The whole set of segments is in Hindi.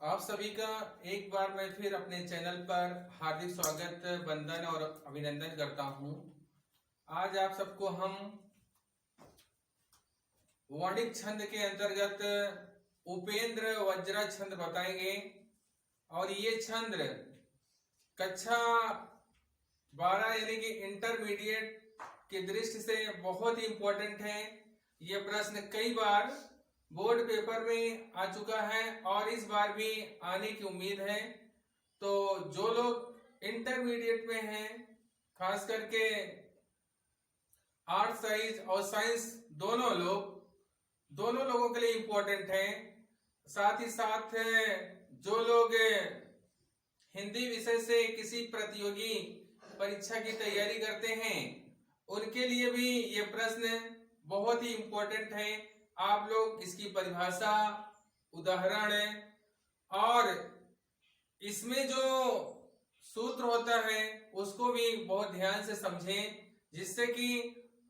आप सभी का एक बार मैं फिर अपने चैनल पर हार्दिक स्वागत, वंदन और अभिनंदन करता हूं। आज आप सबको हम वर्णिक छंद के अंतर्गत उपेंद्र वज्रा छंद बताएंगे। और ये छंद कक्षा 12 यानी कि इंटरमीडिएट की दृष्टि से बहुत ही इंपॉर्टेंट है। ये प्रश्न कई बार बोर्ड पेपर में आ चुका है और इस बार भी आने की उम्मीद है। तो जो लोग इंटरमीडिएट में हैं, खास करके आर्ट साइंस और साइंस दोनों लोगों के लिए इंपॉर्टेंट है। साथ ही साथ जो लोग हिंदी विषय से किसी प्रतियोगी परीक्षा की तैयारी करते हैं, उनके लिए भी ये प्रश्न बहुत ही इंपॉर्टेंट है। आप लोग इसकी परिभाषा, उदाहरण और इसमें जो सूत्र होता है उसको भी बहुत ध्यान से समझें, जिससे कि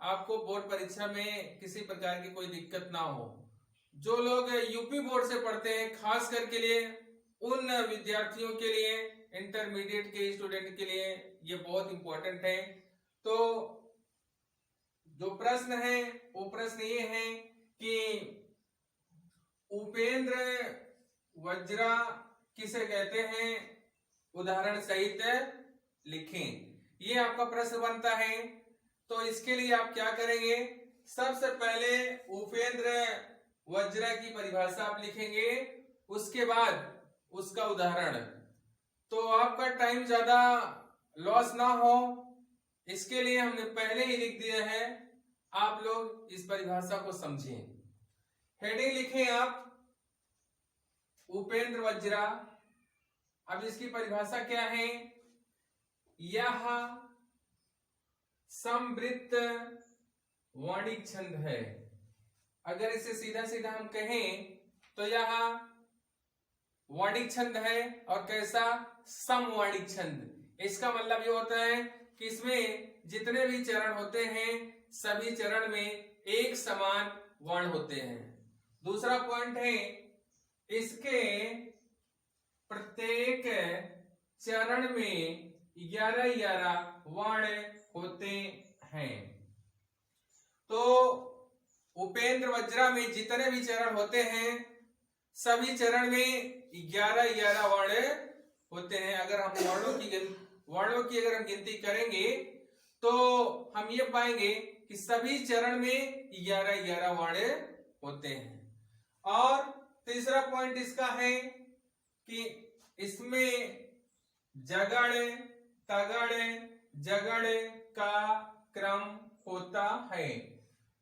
आपको बोर्ड परीक्षा में किसी प्रकार की कोई दिक्कत ना हो। जो लोग यूपी बोर्ड से पढ़ते हैं, खास करके लिए उन विद्यार्थियों के लिए, इंटरमीडिएट के स्टूडेंट के लिए ये बहुत इंपॉर्टेंट है। तो जो प्रश्न है वो प्रश्न ये है कि उपेंद्र वज्रा किसे कहते हैं, उदाहरण सहित लिखें। ये आपका प्रश्न बनता है। तो इसके लिए आप क्या करेंगे, सबसे पहले उपेंद्र वज्रा की परिभाषा आप लिखेंगे, उसके बाद उसका उदाहरण। तो आपका टाइम ज्यादा लॉस ना हो, इसके लिए हमने पहले ही लिख दिया है। आप लोग इस परिभाषा को समझें। हेडिंग लिखें आप, उपेंद्र वज्रा। अब इसकी परिभाषा क्या है, यह समवृत्त वर्णिक छंद है। अगर इसे सीधा सीधा हम कहें तो यह वर्णिक छंद है। और कैसा, समवर्णिक छंद। इसका मतलब ये होता है कि इसमें जितने भी चरण होते हैं सभी चरण में एक समान वर्ण होते हैं। दूसरा पॉइंट है, इसके प्रत्येक चरण में 11 वर्ण होते हैं। तो उपेंद्र वज्रा में जितने भी चरण होते हैं सभी चरण में 11 वर्ण होते हैं। अगर हम वर्णों की अगर हम गिनती करेंगे तो हम ये पाएंगे कि सभी चरण में 11 वर्ण होते हैं। और तीसरा पॉइंट इसका है कि इसमें जगड़, तगड़, जगड़ का क्रम होता है।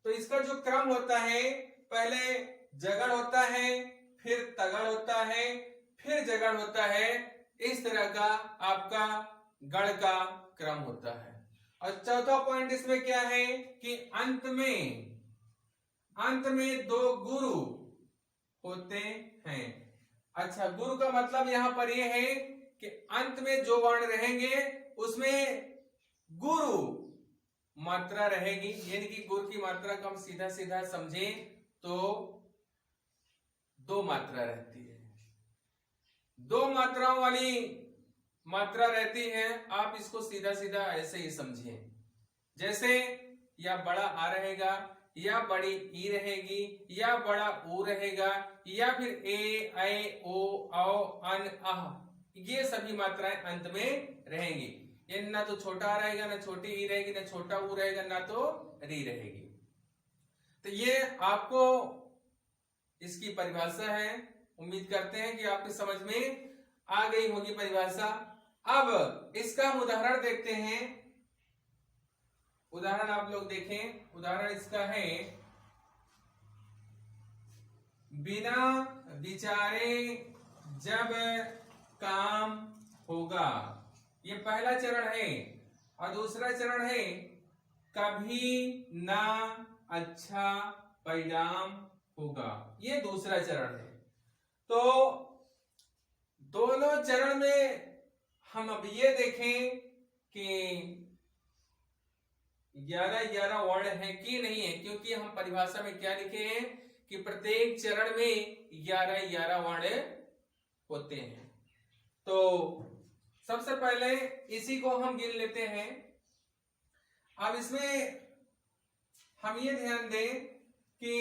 तो इसका जो क्रम होता है, पहले जगड़ होता है, फिर तगड़ होता है, फिर जगड़ होता है। इस तरह का आपका गढ़ का क्रम होता है। और चौथा पॉइंट इसमें क्या है कि अंत में 2 गुरु होते हैं। अच्छा, गुरु का मतलब यहां पर यह है कि अंत में जो वर्ण रहेंगे उसमें गुरु मात्रा रहेगी। यानी कि गुरु की मात्रा को हम सीधा सीधा समझें तो 2 मात्रा रहती है। 2 मात्राओं वाली मात्रा रहती है। आप इसको सीधा सीधा ऐसे ही समझें, जैसे या बड़ा आ रहेगा, या बड़ी ई रहेगी, या बड़ा ऊ रहेगा, या फिर ए, ऐ, ओ, औ, अन, अह। ये सभी मात्राएं अंत में रहेंगी। ये ना तो छोटा रहेगा, ना छोटी ई रहेगी, ना छोटा ऊ रहेगा, ना तो री रहेगी। तो ये आपको इसकी परिभाषा है। उम्मीद करते हैं कि आपकी समझ में आ गई होगी परिभाषा। अब इसका हम उदाहरण देखते हैं। उदाहरण आप लोग देखें। उदाहरण इसका है, बिना विचारे जब काम होगा। ये पहला चरण है। और दूसरा चरण है, कभी ना अच्छा परिणाम होगा। ये दूसरा चरण है। तो दोनों चरण में हम अब ये देखें कि 11 वर्ण है कि नहीं है, क्योंकि हम परिभाषा में क्या लिखे हैं कि प्रत्येक चरण में 11 वर्ण होते हैं। तो सबसे पहले इसी को हम गिन लेते हैं। अब इसमें हम ये ध्यान दें कि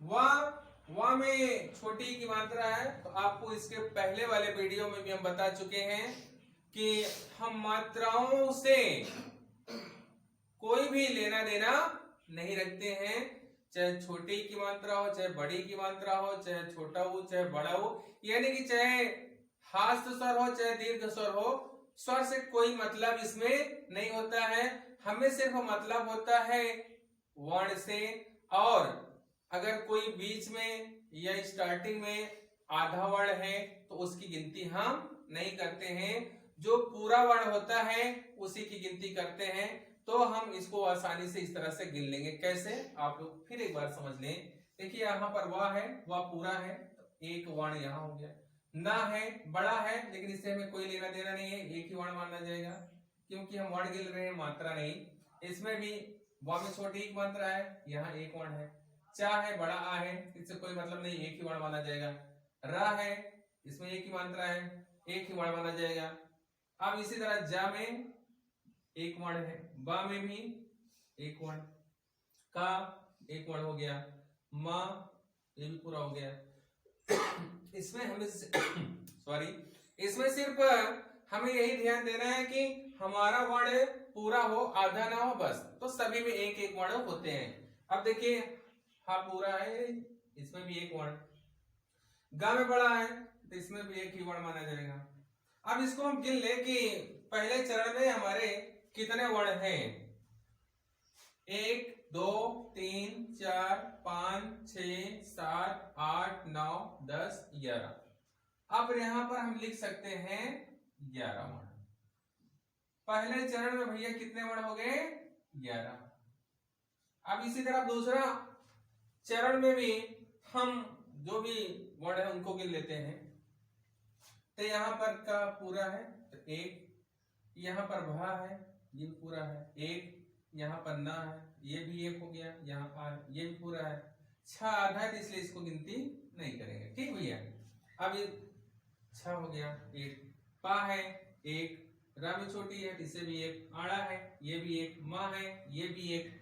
वा में छोटी की मात्रा है। तो आपको इसके पहले वाले वीडियो में भी हम बता चुके हैं कि हम मात्राओं से कोई भी लेना देना नहीं रखते हैं, चाहे छोटी की मात्रा हो, चाहे बड़ी की मात्रा हो, चाहे छोटा हो चाहे बड़ा हो, यानी कि चाहे हास्य स्वर हो चाहे दीर्घ स्वर हो, स्वर से कोई मतलब इसमें नहीं होता है। हमें सिर्फ मतलब होता है वर्ण से। और अगर कोई बीच में या स्टार्टिंग में आधा वर्ण है तो उसकी गिनती हम नहीं करते हैं। जो पूरा वर्ण होता है उसी की गिनती करते हैं। तो हम इसको आसानी से इस तरह से गिन लेंगे। कैसे, आप लोग फिर एक बार समझ लें। देखिए यहाँ पर वाह है, वाह पूरा है, तो एक वर्ण यहाँ हो गया। ना है, बड़ा है, लेकिन इससे हमें कोई लेना देना नहीं है, एक ही वर्ण माना जाएगा क्योंकि हम वर्ण गिन रहे हैं, मात्रा नहीं। इसमें भी वाह में छोटी एक मात्रा है, यहाँ एक वर्ण है। चा है, बड़ा आ है, इससे कोई मतलब नहीं, एक ही वर्ण माना जाएगा। रा है, इसमें एक ही मात्रा है, एक ही वर्ण माना जाएगा। अब इसी तरह जा में एक वर्ण है, बा में भी एक वर्ण, का एक वर्ण हो गया, मा ये भी पूरा हो गया। इसमें हमें सॉरी इसमें सिर्फ हमें यही ध्यान देना है कि हमारा वर्ण पूरा हो, आधा ना हो, बस। तो सभी में एक एक वर्ण होते हैं। अब देखिए हा पूरा है, इसमें भी एक वर्ण, गा में बड़ा है तो इसमें भी एक ही वर्ण माना जाएगा। अब इसको हम गिन ले कि पहले चरण में हमारे कितने वर्ण हैं। 1 2 3 4 5 6 7 8 9 10 11। अब यहां पर हम लिख सकते हैं 11 वर्ण। पहले चरण में भैया कितने वर्ण हो गए? 11। अब इसी तरह दूसरा चरण में भी हम जो भी वर्ण है उनको गिन लेते हैं। तो यहाँ पर का पूरा है तो 1, यहाँ पर भा है ये भी पूरा है 1, यहाँ पर ना है ये भी 1 हो गया, यहाँ आ ये भी पूरा है। 6 आधा है तो इसलिए इसको गिनती नहीं करेंगे, ठीक भैया। अब ये 6 हो गया। 1 पा है 1, रा में छोटी है इसे भी 1, आड़ा है ये भी 1, माँ है ये भी 1,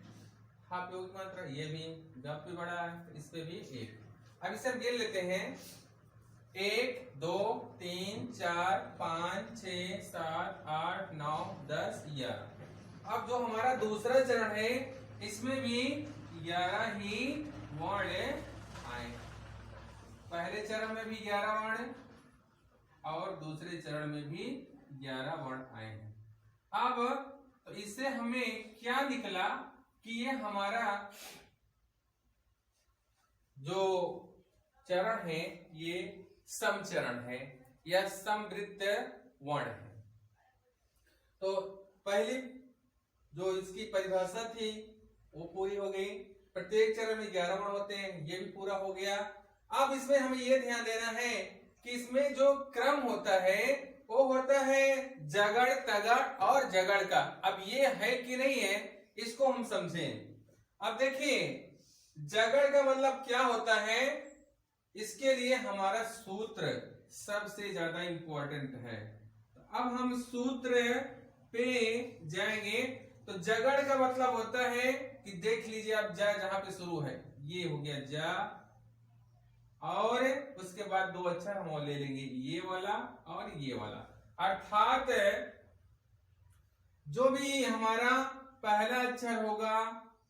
हा पे मात्रा ये भी, गप पे बड़ा है इस पे भी 1। अब इसे हम गिन लेते हैं 1 2 3 4 5 6 7 8 9 10 11। अब जो हमारा दूसरा चरण है इसमें भी 11 ही वर्ण आए। पहले चरण में भी 11 वर्ण और दूसरे चरण में भी 11 वर्ण आए हैं। अब तो इससे हमें क्या निकला कि ये हमारा जो चरण है ये सम चरण है या समवृत्त वर्ण है। तो पहली जो इसकी परिभाषा थी वो पूरी हो गई। प्रत्येक चरण में 11 वर्ण होते हैं, ये भी पूरा हो गया। अब इसमें हमें ये ध्यान देना है कि इसमें जो क्रम होता है वो होता है जगड़, तगड़ और जगड़ का। अब ये है कि नहीं है इसको हम समझें। अब देखिए जगड़ का मतलब क्या होता है, इसके लिए हमारा सूत्र सबसे ज्यादा इंपॉर्टेंट है। अब हम सूत्र पे जाएंगे। तो जगड़ का मतलब होता है कि देख लीजिए आप जा जहां पे शुरू है ये हो गया जा, और उसके बाद 2 अक्षर हम और ले लेंगे ये वाला और ये वाला। अर्थात जो भी हमारा पहला अक्षर होगा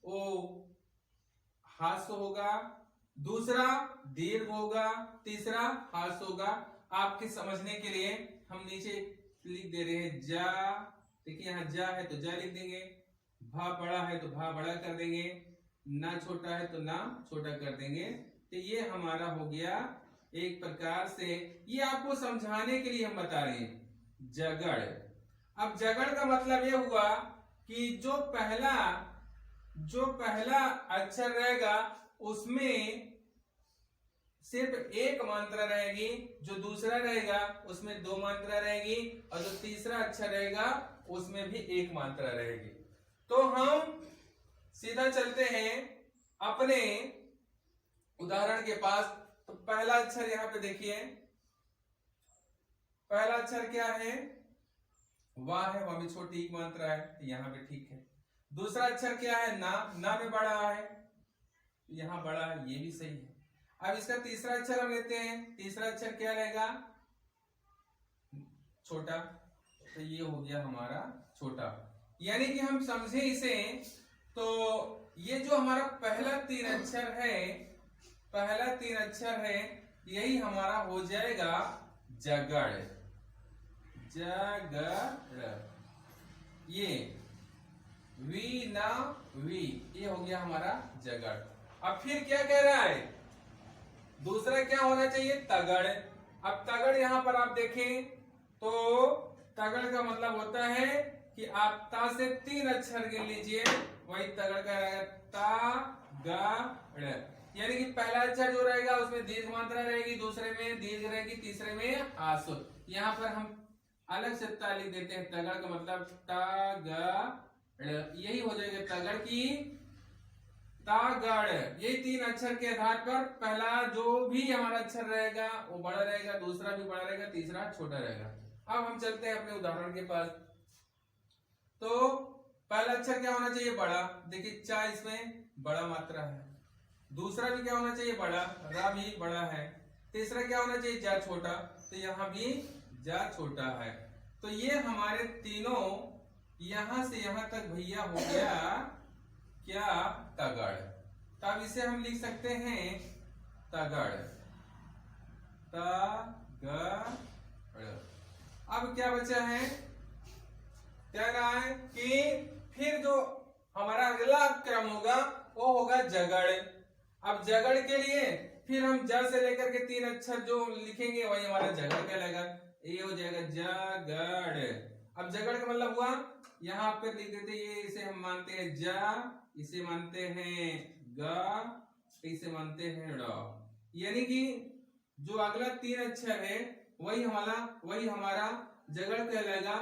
वो हास्य होगा, दूसरा दीर्घ होगा, तीसरा हास्य होगा। आपके समझने के लिए हम नीचे लिख दे रहे हैं जा। देखिए यहाँ जा है तो जा लिख देंगे, भा बड़ा है तो भा बड़ा कर देंगे, ना छोटा है तो ना छोटा कर देंगे। तो ये हमारा हो गया एक प्रकार से, ये आपको समझाने के लिए हम बता रहे हैं जगड़। अब जगड़ का मतलब ये हुआ कि जो पहला अक्षर रहेगा उसमें सिर्फ एक मात्रा रहेगी, जो दूसरा रहेगा उसमें 2 मात्रा रहेगी, और जो तीसरा अक्षर रहेगा उसमें भी 1 मात्रा रहेगी। तो हम सीधा चलते हैं अपने उदाहरण के पास। तो पहला अक्षर यहाँ पे देखिए पहला अक्षर क्या है, वाह है, वह भी छोटी एक मात्रा है, तो यहाँ पे ठीक है। दूसरा अक्षर क्या है, ना में बड़ा है, यहाँ बड़ा है, ये भी सही है। अब इसका तीसरा अक्षर हम लेते हैं, तीसरा अक्षर क्या रहेगा, छोटा, तो ये हो गया हमारा छोटा। यानी कि हम समझे इसे, तो ये जो हमारा पहला तीन अक्षर है, पहला तीन अक्षर है, यही हमारा हो जाएगा जगड़, जगड़। ये वी ना वी, ये हो गया हमारा जगड़। अब फिर क्या कह रहा है, दूसरा क्या होना चाहिए, तगड़। अब तगड़ यहां पर आप देखें तो तगड़ का मतलब होता है कि आप ता से तीन अक्षर गिन लीजिए, वही तगड़ का रहेगा, ता ग ड़। यानी कि पहला अक्षर जो रहेगा उसमें दीर्घ मात्रा रहेगी, दूसरे में दीर्घ रहेगी, तीसरे में आसु। यहाँ पर हम अलग से ता लिख देते हैं, तगड़ का मतलब ता ग ड़, यही हो जाएगा तगड़ की तागड़। यही तीन अक्षर के आधार पर पहला जो भी हमारा अक्षर रहेगा वो बड़ा रहेगा, दूसरा भी बड़ा रहेगा, तीसरा छोटा रहेगा। अब हम चलते हैं अपने उदाहरण के पास। तो पहला अक्षर क्या होना चाहिए, बड़ा, देखिए चा इसमें बड़ा मात्रा है। दूसरा भी क्या होना चाहिए, बड़ा, रा भी बड़ा है। तीसरा क्या होना चाहिए, जा छोटा, तो यहाँ भी जा छोटा है। तो ये हमारे तीनों यहां से यहां तक भैया हो गया क्या, तगड़। तब इसे हम लिख सकते हैं तगड़, तगड़। अब क्या बचा है, क्या रहा है कि फिर जो हमारा अगला क्रम होगा वो होगा जगड़। अब जगड़ के लिए फिर हम ज से लेकर के तीन अक्षर जो लिखेंगे वही हमारा जगड़ कहलाएगा, ये हो जाएगा जगड़। अब जगड़ का मतलब हुआ, यहाँ पे लिख देते, ये इसे हम मानते हैं जा, इसे मानते हैं ग, इसे मानते हैं ड़। यानी कि जो अगला तीन अक्षर है वही हमारा जगड़ कहलाएगा।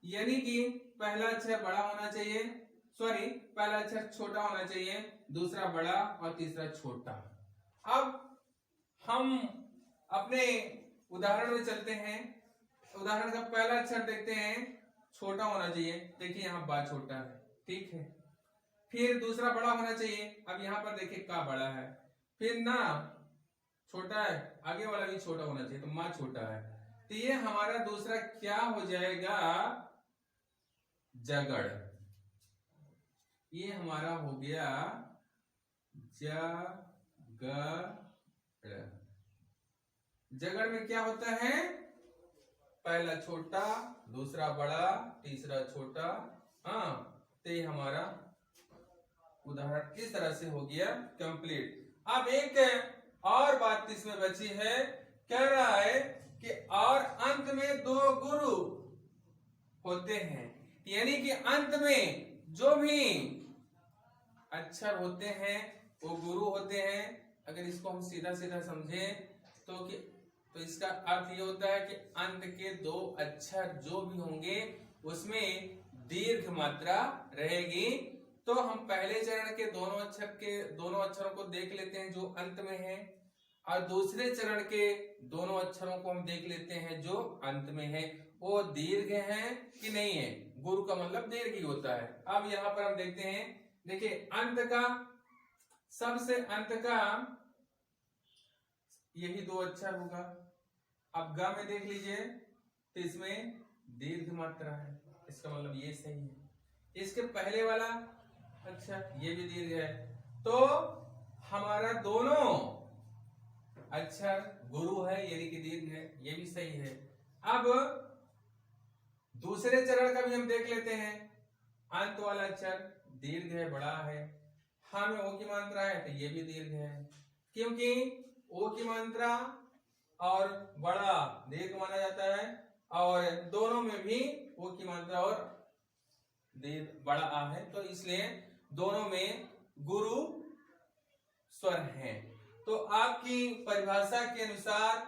यानी कि पहला अक्षर बड़ा होना चाहिए, सॉरी पहला अक्षर छोटा होना चाहिए, दूसरा बड़ा और तीसरा छोटा। अब हम अपने उदाहरण में चलते हैं। उदाहरण का पहला अक्षर देखते हैं, छोटा होना चाहिए, देखिए यहाँ बा छोटा है, ठीक है। फिर दूसरा बड़ा होना चाहिए, अब यहाँ पर देखिए का बड़ा है, फिर ना छोटा है, आगे वाला भी छोटा होना चाहिए, तो माँ छोटा है। तो ये हमारा दूसरा क्या हो जाएगा, जगड़। ये हमारा हो गया जगड़। जगड़ में क्या होता है, पहला छोटा, दूसरा बड़ा, तीसरा छोटा। हाँ, तो ये हमारा उदाहरण इस तरह से हो गया कंप्लीट। अब एक और बात इसमें बची है, कह रहा है कि और अंत में दो गुरु होते हैं। यानी कि अंत में जो भी अक्षर होते हैं वो गुरु होते हैं। अगर इसको हम सीधा सीधा समझे तो इसका अर्थ ये होता है कि अंत के दो अक्षर जो भी होंगे उसमें दीर्घ मात्रा रहेगी। तो हम पहले चरण के दोनों अक्षरों को देख लेते हैं जो अंत में है, और दूसरे चरण के दोनों अक्षरों को हम देख लेते हैं जो अंत में है, वो दीर्घ हैं कि नहीं है। गुरु का मतलब दीर्घ ही होता है। अब यहाँ पर हम देखते हैं, देखिए अंत का, सबसे अंत का यही दो अक्षर होगा। अब ग में देख लीजिए तो इसमें दीर्घ मात्रा है, इसका मतलब ये सही है। इसके पहले वाला अक्षर ये भी दीर्घ है, तो हमारा दोनों अक्षर गुरु है यानी कि दीर्घ है, ये भी सही है। अब दूसरे चरण का भी हम देख लेते हैं। अंत वाला अक्षर दीर्घ है, बड़ा है। हाँ में ओ की मात्रा है तो ये भी दीर्घ है, क्योंकि ओ की मात्रा और बड़ा दीर्घ माना जाता है, और दोनों में भी ओ की मात्रा और दीर्घ बड़ा आ है, तो इसलिए दोनों में गुरु स्वर हैं। तो आपकी परिभाषा के अनुसार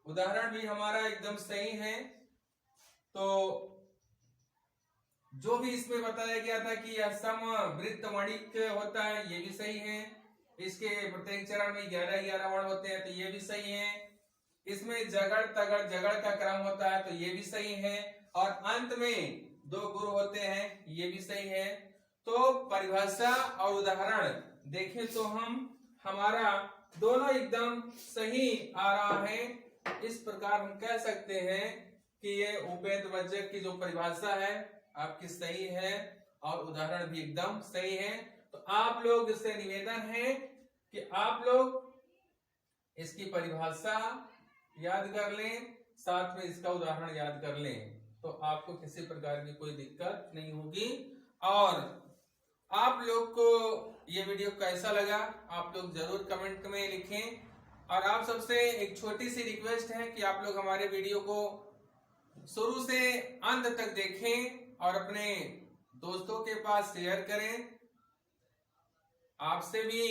उदाहरण भी हमारा एकदम सही है। तो जो भी इसमें बताया गया था कि यह समवृत्त मणिक होता है, ये भी सही है। इसके प्रत्येक चरण में 11-11 वर्ण होते हैं, तो ये भी सही है। इसमें जगड़ का क्रम होता है, तो ये भी सही है। और अंत में 2 गुरु होते हैं, ये भी सही है। तो परिभाषा और उदाहरण देखें तो हमारा दोनों एकदम सही आ रहा है। इस प्रकार हम कह सकते हैं कि ये उपेंद्रवज्जक की जो परिभाषा है आपकी सही है और उदाहरण भी एकदम सही है। तो आप लोग से निवेदन है कि आप लोग इसकी परिभाषा याद कर लें, साथ में इसका उदाहरण याद कर लें, तो आपको किसी प्रकार की कोई दिक्कत नहीं होगी। और आप लोग को ये वीडियो कैसा लगा आप लोग जरूर कमेंट में लिखें। और आप सबसे एक छोटी सी रिक्वेस्ट है कि आप लोग हमारे वीडियो को शुरू से अंत तक देखें और अपने दोस्तों के पास शेयर करें। आपसे भी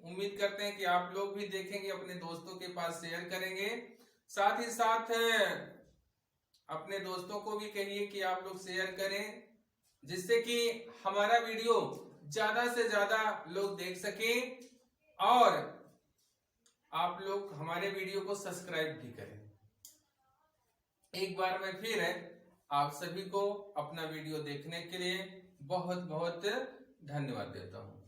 उम्मीद करते हैं कि आप लोग भी देखेंगे, अपने दोस्तों के पास शेयर करेंगे। साथ ही साथ अपने दोस्तों को भी कहिए कि आप लोग शेयर करें, जिससे कि हमारा वीडियो ज्यादा से ज्यादा लोग देख सकें और आप लोग हमारे वीडियो को सब्सक्राइब भी करें। एक बार मैं फिर आप सभी को अपना वीडियो देखने के लिए बहुत बहुत धन्यवाद देता हूं।